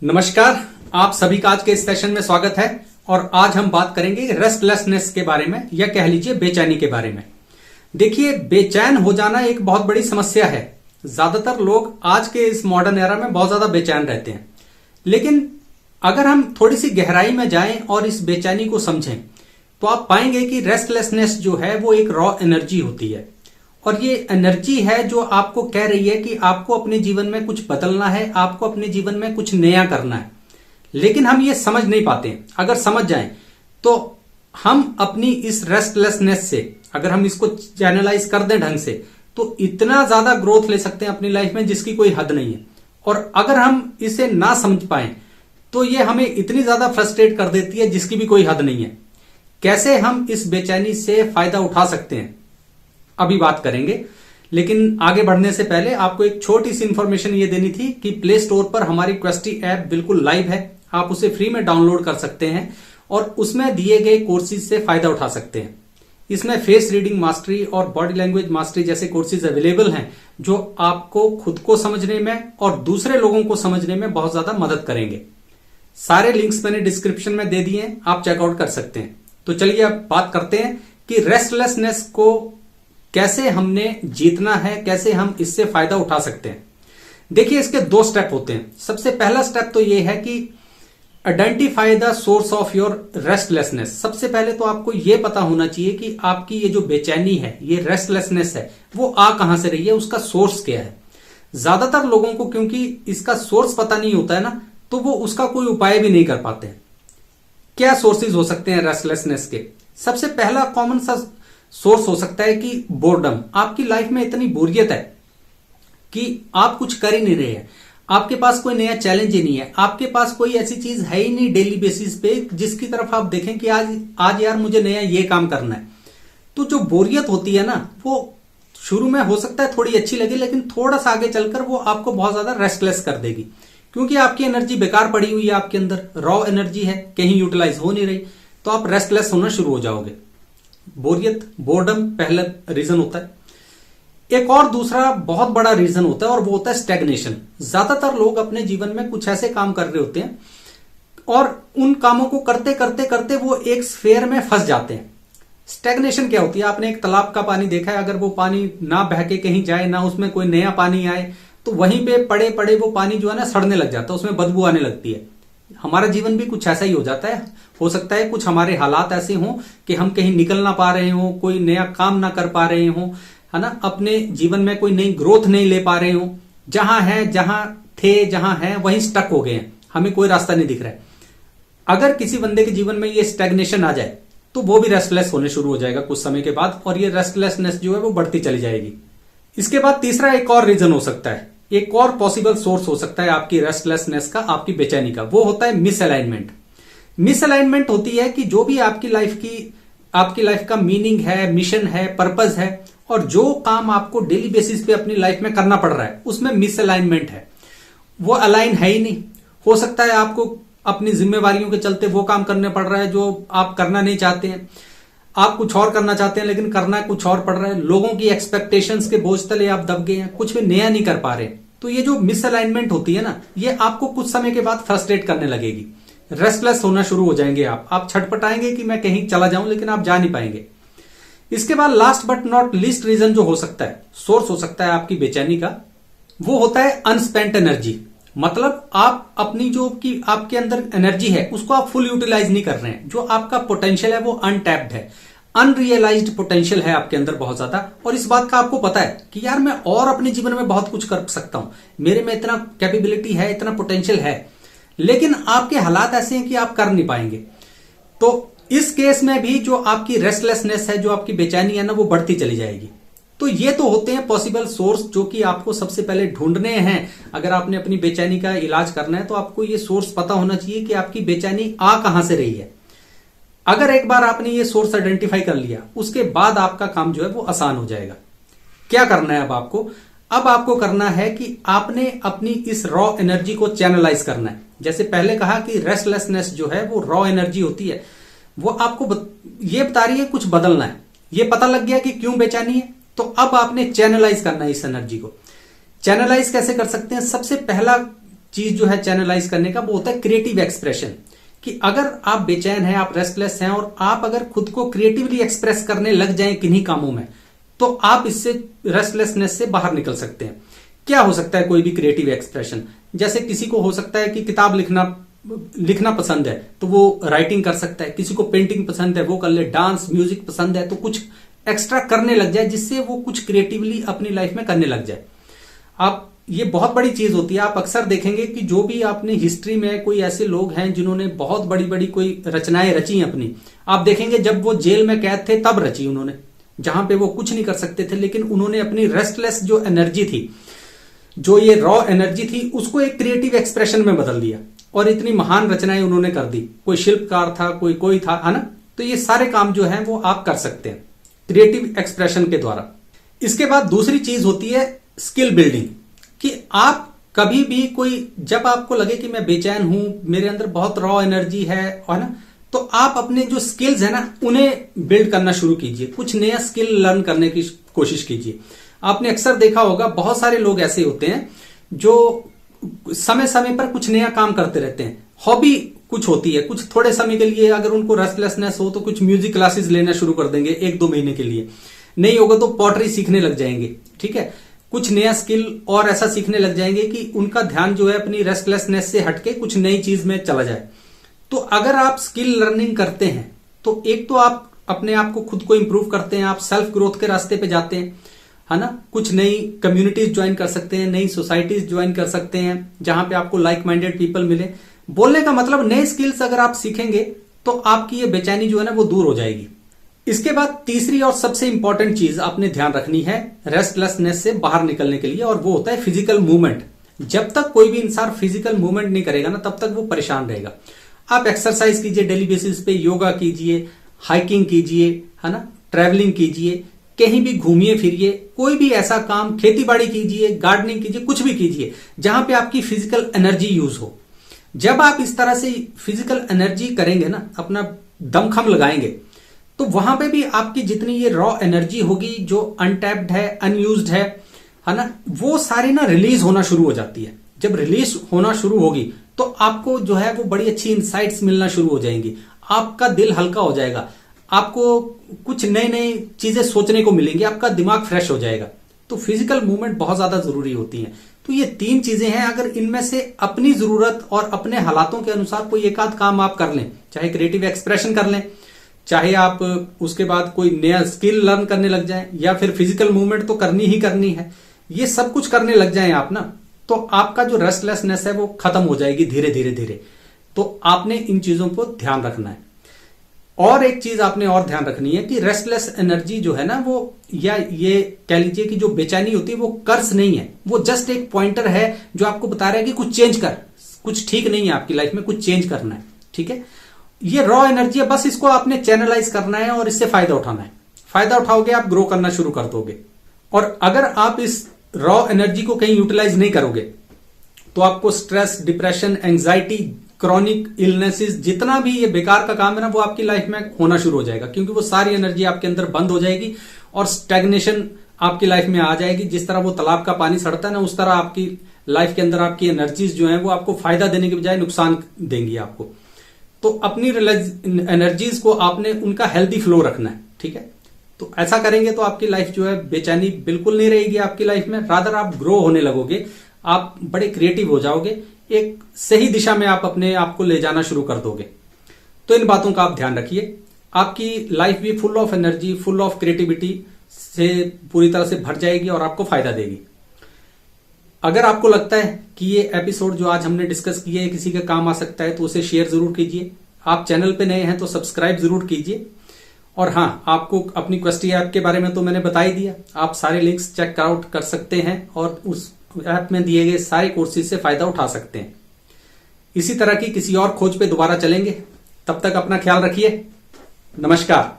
नमस्कार, आप सभी का आज के इस सेशन में स्वागत है। और आज हम बात करेंगे रेस्टलेसनेस के बारे में, या कह लीजिए बेचैनी के बारे में। देखिए, बेचैन हो जाना एक बहुत बड़ी समस्या है। ज्यादातर लोग आज के इस मॉडर्न एरा में बहुत ज्यादा बेचैन रहते हैं। लेकिन अगर हम थोड़ी सी गहराई में जाएं और इस बेचैनी को समझें तो आप पाएंगे कि रेस्टलेसनेस जो है वो एक रॉ एनर्जी होती है। और ये एनर्जी है जो आपको कह रही है कि आपको अपने जीवन में कुछ बदलना है, आपको अपने जीवन में कुछ नया करना है। लेकिन हम ये समझ नहीं पाते। अगर समझ जाएं तो हम अपनी इस रेस्टलेसनेस से, अगर हम इसको चैनलाइज कर दें ढंग से, तो इतना ज्यादा ग्रोथ ले सकते हैं अपनी लाइफ में जिसकी कोई हद नहीं है। और अगर हम इसे ना समझ पाए तो ये हमें इतनी ज्यादा फ्रस्ट्रेट कर देती है जिसकी भी कोई हद नहीं है। कैसे हम इस बेचैनी से फायदा उठा सकते हैं, अभी बात करेंगे। लेकिन आगे बढ़ने से पहले आपको एक छोटी सी इंफॉर्मेशन ये देनी थी कि प्ले स्टोर पर हमारी क्वेस्टी ऐप बिल्कुल लाइव है। आप उसे फ्री में डाउनलोड कर सकते हैं और उसमें दिए गए कोर्सेज से फायदा उठा सकते हैं। इसमें फेस रीडिंग मास्टरी और बॉडी लैंग्वेज मास्टरी जैसे कोर्सेज अवेलेबल हैं जो आपको खुद को समझने में और दूसरे लोगों को समझने में बहुत ज्यादा मदद करेंगे। सारे लिंक्स मैंने डिस्क्रिप्शन में दे दिए हैं, आप चेकआउट कर सकते हैं। तो चलिए अब बात करते हैं कि रेस्टलेसनेस को कैसे हमने जीतना है, कैसे हम इससे फायदा उठा सकते हैं। देखिए, इसके 2 स्टेप होते हैं। सबसे पहला स्टेप तो यह है कि identify the source of your restlessness. सबसे पहले तो आपको यह पता होना चाहिए कि आपकी ये जो बेचैनी है, ये रेस्टलेसनेस है, वो आ कहां से रही है, उसका सोर्स क्या है। ज्यादातर लोगों को क्योंकि इसका सोर्स पता नहीं होता है ना, तो वो उसका कोई उपाय भी नहीं कर पाते हैं। क्या सोर्सेज हो सकते हैं रेस्टलेसनेस के? सबसे पहला कॉमन सा सोर्स हो सकता है कि बोर्डम। आपकी लाइफ में इतनी बोरियत है कि आप कुछ कर ही नहीं रहे हैं, आपके पास कोई नया चैलेंज ही नहीं है, आपके पास कोई ऐसी चीज है ही नहीं डेली बेसिस पे जिसकी तरफ आप देखें कि आज यार मुझे नया ये काम करना है। तो जो बोरियत होती है ना, वो शुरू में हो सकता है थोड़ी अच्छी लगे, लेकिन थोड़ा सा आगे चलकर वो आपको बहुत ज्यादा रेस्टलेस कर देगी। क्योंकि आपकी एनर्जी बेकार पड़ी हुई है, आपके अंदर रॉ एनर्जी है, कहीं यूटिलाइज हो नहीं रही, तो आप रेस्टलेस होना शुरू हो जाओगे। बोरियत, बोर्डम पहला रीजन होता है। एक और दूसरा बहुत बड़ा रीजन होता है और वो होता है स्टैग्नेशन। ज्यादातर लोग अपने जीवन में कुछ ऐसे काम कर रहे होते हैं और उन कामों को करते करते करते वो एक स्फेयर में फंस जाते हैं। स्टैग्नेशन क्या होती है? आपने एक तालाब का पानी देखा है, अगर वो पानी ना बह के कहीं जाए, ना उसमें कोई नया पानी आए, तो वहीं पे पड़े पड़े वो पानी जो है ना सड़ने लग जाता है, उसमें बदबू आने लगती है। हमारा जीवन भी कुछ ऐसा ही हो जाता है। हो सकता है कुछ हमारे हालात ऐसे हों कि हम कहीं निकल ना पा रहे हो, कोई नया काम ना कर पा रहे हो, है ना, अपने जीवन में कोई नई ग्रोथ नहीं ले पा रहे हो, जहां हैं वहीं स्टक हो गए हैं, हमें कोई रास्ता नहीं दिख रहा है। अगर किसी बंदे के जीवन में ये स्टैग्नेशन आ जाए तो वो भी रेस्टलेस होने शुरू हो जाएगा कुछ समय के बाद, और ये रेस्टलेसनेस जो है वो बढ़ती चली जाएगी। इसके बाद तीसरा एक और रीजन हो सकता है, एक और पॉसिबल सोर्स हो सकता है आपकी रेस्टलेसनेस का, आपकी बेचैनी का। वो होता है मिसअलाइनमेंट। मिसअलाइनमेंट होती है कि जो भी आपकी लाइफ का मीनिंग है, मिशन है, पर्पस है, और जो काम आपको डेली बेसिस पे अपनी लाइफ में करना पड़ रहा है, उसमें मिसअलाइनमेंट है, वो अलाइन है ही नहीं। हो सकता है आपको अपनी जिम्मेवारियों के चलते वो काम करने पड़ रहा है जो आप करना नहीं चाहते हैं, आप कुछ और करना चाहते हैं लेकिन करना कुछ और पड़ रहा है। लोगों की एक्सपेक्टेशंस के बोझ तले आप दब गए हैं, कुछ भी नया नहीं कर पा रहे। तो ये जो मिसअलाइनमेंट होती है ना, ये आपको कुछ समय के बाद फ्रस्ट्रेट करने लगेगी, रेस्टलेस होना शुरू हो जाएंगे आप छटपटाएंगे कि मैं कहीं चला जाऊं, लेकिन आप जा नहीं पाएंगे। इसके बाद last but not least reason जो हो सकता है, सोर्स हो सकता है आपकी बेचैनी का, वो होता है अनस्पेंट एनर्जी। मतलब आप अपनी जो कि आपके अंदर एनर्जी है उसको आप फुल यूटिलाइज नहीं कर रहे हैं। जो आपका पोटेंशियल है वो अनटैप्ड है, अनरियलाइज्ड पोटेंशियल है आपके अंदर बहुत ज्यादा। और इस बात का आपको पता है कि यार मैं और अपने जीवन में बहुत कुछ कर सकता हूं, मेरे में इतना कैपेबिलिटी है, इतना पोटेंशियल है, लेकिन आपके हालात ऐसे हैं कि आप कर नहीं पाएंगे। तो इस केस में भी जो आपकी रेस्टलेसनेस है, जो आपकी बेचैनी है ना, वो बढ़ती चली जाएगी। तो ये तो होते हैं पॉसिबल सोर्स जो कि आपको सबसे पहले ढूंढने हैं। अगर आपने अपनी बेचैनी का इलाज करना है तो आपको ये सोर्स पता होना चाहिए कि आपकी बेचैनी आ कहां से रही है। अगर एक बार आपने ये सोर्स आइडेंटिफाई कर लिया, उसके बाद आपका काम जो है वो आसान हो जाएगा। क्या करना है अब आपको करना है कि आपने अपनी इस रॉ एनर्जी को चैनलाइज करना है। जैसे पहले कहा कि रेस्टलेसनेस जो है वो रॉ एनर्जी होती है, वो आपको ये बता रही है कुछ बदलना है। ये पता लग गया कि क्यों बेचैनी है, तो अब आपने चैनलाइज करना है इस एनर्जी को। चैनलाइज कैसे कर सकते हैं? सबसे पहला चीज जो है चैनलाइज करने का, वो होता है क्रिएटिव एक्सप्रेशन। कि अगर आप बेचैन हैं, आप रेस्टलेस हैं और आप अगर खुद को क्रिएटिवली एक्सप्रेस करने लग जाएं किन्हीं कामों में, तो आप इससे रेस्टलेसनेस से बाहर निकल सकते हैं। क्या हो सकता है कोई भी क्रिएटिव एक्सप्रेशन? जैसे किसी को हो सकता है कि किताब लिखना पसंद है तो वो राइटिंग कर सकता है, किसी को पेंटिंग पसंद है वो कर ले, डांस म्यूजिक पसंद है तो कुछ एक्स्ट्रा करने लग जाए जिससे वो कुछ क्रिएटिवली अपनी लाइफ में करने लग जाए। आप, ये बहुत बड़ी चीज होती है। आप अक्सर देखेंगे कि जो भी आपने हिस्ट्री में कोई ऐसे लोग हैं जिन्होंने बहुत बड़ी बड़ी कोई रचनाएं रची अपनी, आप देखेंगे जब वो जेल में कैद थे तब रची उन्होंने, जहां पे वो कुछ नहीं कर सकते थे, लेकिन उन्होंने अपनी रेस्टलेस जो एनर्जी थी, जो ये रॉ एनर्जी थी, उसको एक क्रिएटिव एक्सप्रेशन में बदल दिया और इतनी महान रचनाएं उन्होंने कर दी। कोई शिल्पकार था, कोई था, है ना। तो ये सारे काम जो है वो आप कर सकते हैं क्रिएटिव एक्सप्रेशन के द्वारा। इसके बाद दूसरी चीज होती है स्किल बिल्डिंग। कि आप कभी भी कोई, जब आपको लगे कि मैं बेचैन हूं, मेरे अंदर बहुत रॉ एनर्जी है ना, तो आप अपने जो स्किल्स है ना उन्हें बिल्ड करना शुरू कीजिए। कुछ नया स्किल लर्न करने की कोशिश कीजिए। आपने अक्सर देखा होगा बहुत सारे लोग ऐसे होते हैं जो समय समय पर कुछ नया काम करते रहते हैं। हॉबी कुछ होती है, कुछ थोड़े समय के लिए अगर उनको रेस्टलेसनेस हो तो कुछ म्यूजिक क्लासेस लेना शुरू कर देंगे 1-2 महीने के लिए। नहीं होगा तो पॉटरी सीखने लग जाएंगे, ठीक है। कुछ नया स्किल और ऐसा सीखने लग जाएंगे कि उनका ध्यान जो है अपनी रेस्टलेसनेस से हटके कुछ नई चीज में चला जाए। तो अगर आप स्किल लर्निंग करते हैं तो एक तो आप अपने आप को खुद को इंप्रूव करते हैं, आप सेल्फ ग्रोथ के रास्ते पे जाते हैं, है ना। कुछ नई कम्युनिटीज ज्वाइन कर सकते हैं, नई सोसाइटीज ज्वाइन कर सकते हैं जहां पे आपको लाइक माइंडेड पीपल मिले। बोलने का मतलब नए स्किल्स अगर आप सीखेंगे तो आपकी ये बेचैनी जो है ना वो दूर हो जाएगी। इसके बाद तीसरी और सबसे इंपॉर्टेंट चीज आपने ध्यान रखनी है रेस्टलेसनेस से बाहर निकलने के लिए, और वो होता है फिजिकल मूवमेंट। जब तक कोई भी इंसान फिजिकल मूवमेंट नहीं करेगा ना तब तक वो परेशान रहेगा। आप एक्सरसाइज कीजिए डेली बेसिस पे, योगा कीजिए, हाइकिंग कीजिए, है ना, ट्रैवलिंग कीजिए, कहीं भी घूमिए फिरिए, कोई भी ऐसा काम, खेती बाड़ी कीजिए, गार्डनिंग कीजिए, कुछ भी कीजिए जहां पे आपकी फिजिकल एनर्जी यूज हो। जब आप इस तरह से फिजिकल एनर्जी करेंगे ना, अपना दमखम लगाएंगे, तो वहां पे भी आपकी जितनी ये रॉ एनर्जी होगी जो अनटैप्ड है, अनयूज्ड है ना, वो सारी ना रिलीज होना शुरू हो जाती है। जब रिलीज होना शुरू होगी तो आपको जो है वो बड़ी अच्छी इंसाइट्स मिलना शुरू हो जाएंगी, आपका दिल हल्का हो जाएगा, आपको कुछ नई नई चीजें सोचने को मिलेंगी, आपका दिमाग फ्रेश हो जाएगा। तो फिजिकल मूवमेंट बहुत ज्यादा जरूरी होती है। तो ये 3 चीजें हैं, अगर इनमें से अपनी जरूरत और अपने हालातों के अनुसार कोई एक आध काम आप कर लें, चाहे क्रिएटिव एक्सप्रेशन कर लें, चाहे आप उसके बाद कोई नया स्किल लर्न करने लग जाएं, या फिर फिजिकल मूवमेंट तो करनी ही करनी है, ये सब कुछ करने लग जाएं आप ना, तो आपका जो रेस्टलेसनेस है वो खत्म हो जाएगी धीरे धीरे धीरे। तो आपने इन चीजों को ध्यान रखना है। और एक चीज आपने और ध्यान रखनी है कि रेस्टलेस एनर्जी जो है ना वो, या ये कह लीजिए कि जो बेचैनी होती है वो कर्ज नहीं है, वो जस्ट एक पॉइंटर है जो आपको बता रहा है कि कुछ चेंज कर, कुछ ठीक नहीं है आपकी लाइफ में, कुछ चेंज करना है, ठीक है। ये रॉ एनर्जी है, बस इसको आपने चैनलाइज करना है और इससे फायदा उठाना है। फायदा उठाओगे आप ग्रो करना शुरू कर दोगे। और अगर आप इस रॉ एनर्जी को कहीं यूटिलाइज नहीं करोगे तो आपको stress, depression, anxiety, chronic illnesses, जितना भी ये बेकार का काम है ना वो आपकी लाइफ में होना शुरू हो जाएगा, क्योंकि वो सारी एनर्जी आपके अंदर बंद हो जाएगी और स्टैग्नेशन आपकी लाइफ में आ जाएगी। जिस तरह वो तालाब का पानी सड़ता है ना, उस तरह आपकी लाइफ के अंदर आपकी एनर्जीज जो है वो आपको फायदा देने के बजाय नुकसान देंगी आपको। तो अपनी एनर्जीज को आपने उनका हेल्दी फ्लो रखना है, ठीक है। तो ऐसा करेंगे तो आपकी लाइफ जो है बेचैनी बिल्कुल नहीं रहेगी आपकी लाइफ में, रादर आप ग्रो होने लगोगे, आप बड़े क्रिएटिव हो जाओगे, एक सही दिशा में आप अपने आप को ले जाना शुरू कर दोगे। तो इन बातों का आप ध्यान रखिए, आपकी लाइफ भी full of energy, full of creativity से पूरी तरह से भर जाएगी और आपको फायदा देगी। अगर आपको लगता है कि ये एपिसोड जो आज हमने डिस्कस किए है किसी के काम आ सकता है तो उसे शेयर जरूर कीजिए। आप चैनल पे नए हैं तो सब्सक्राइब जरूर कीजिए। और हाँ, आपको अपनी क्वेस्टी ऐप के बारे में तो मैंने बता ही दिया, आप सारे लिंक्स चेक आउट कर सकते हैं और उस ऐप में दिए गए सारे कोर्सेज से फायदा उठा सकते हैं। इसी तरह की किसी और खोज पे दोबारा चलेंगे, तब तक अपना ख्याल रखिए। नमस्कार।